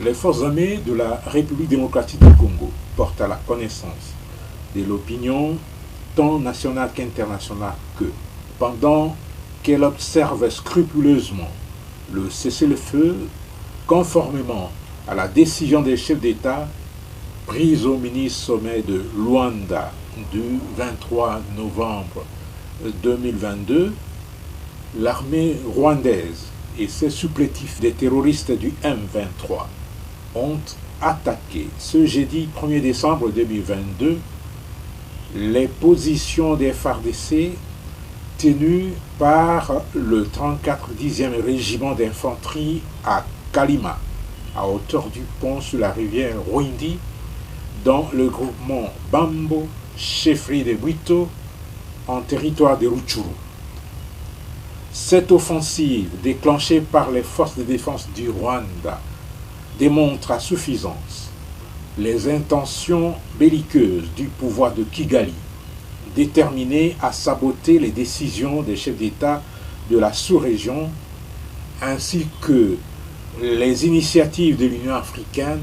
Les forces armées de la République démocratique du Congo portent à la connaissance de l'opinion tant nationale qu'internationale que, pendant qu'elle observe scrupuleusement le cessez-le-feu conformément à la décision des chefs d'État prise au mini-sommet de Luanda du 23 novembre 2022, l'armée rwandaise et ses supplétifs des terroristes du M23 ont attaqué ce jeudi 1er décembre 2022 les positions des FARDC tenues par le 34 10e régiment d'infanterie à Kalima, à hauteur du pont sur la rivière Rwindi, dans le groupement Bambo, chefferie de Bwito, en territoire de Rutshuru. Cette offensive déclenchée par les forces de défense du Rwanda démontre à suffisance les intentions belliqueuses du pouvoir de Kigali, déterminé à saboter les décisions des chefs d'État de la sous-région, ainsi que les initiatives de l'Union africaine,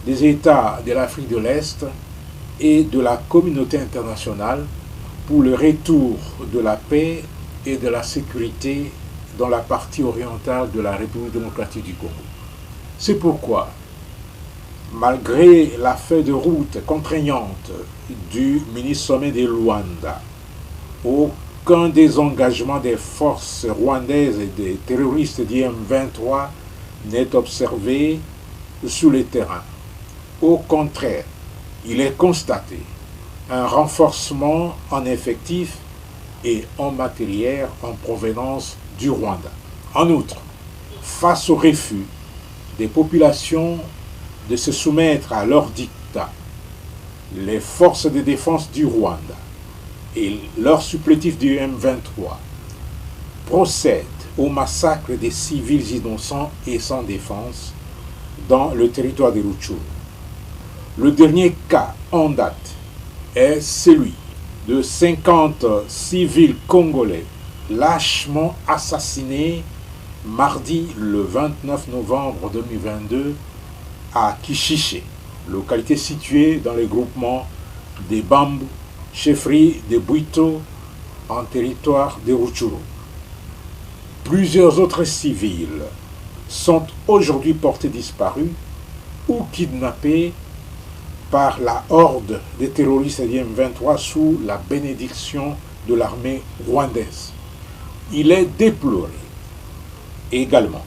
des États de l'Afrique de l'Est et de la communauté internationale pour le retour de la paix et de la sécurité dans la partie orientale de la République démocratique du Congo. C'est pourquoi, malgré la feuille de route contraignante du mini-sommet de Luanda, aucun désengagement des forces rwandaises et des terroristes du M23 n'est observé sur le terrain. Au contraire, il est constaté un renforcement en effectifs et en matériel en provenance du Rwanda. En outre, face au refus des populations de se soumettre à leur dictat, les forces de défense du Rwanda et leurs supplétifs du M23 procèdent au massacre des civils innocents et sans défense dans le territoire de Rutshuru. Le dernier cas en date est celui de 50 civils congolais lâchement assassinés mardi le 29 novembre 2022 à Kishishe, localité située dans le groupement des Bambou, chefferie de Bwito, en territoire de Rutshuru. Plusieurs autres civils sont aujourd'hui portés disparus ou kidnappés par la horde des terroristes du M23 sous la bénédiction de l'armée rwandaise. Il est déploré également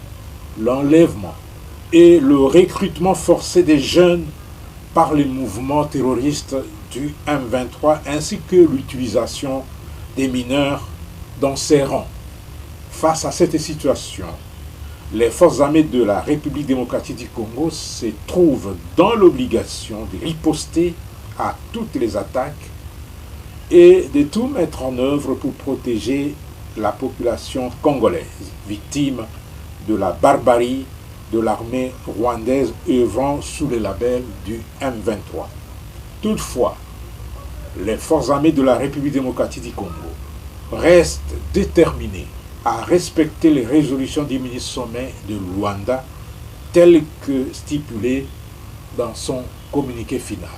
l'enlèvement et le recrutement forcé des jeunes par les mouvements terroristes du M23 ainsi que l'utilisation des mineurs dans ses rangs. Face à cette situation, les forces armées de la République démocratique du Congo se trouvent dans l'obligation de riposter à toutes les attaques et de tout mettre en œuvre pour protéger la population congolaise, victime de la barbarie de l'armée rwandaise œuvrant sous le label du M23. Toutefois, les forces armées de la République démocratique du Congo restent déterminées à respecter les résolutions du mini-sommet de Luanda telles que stipulées dans son communiqué final.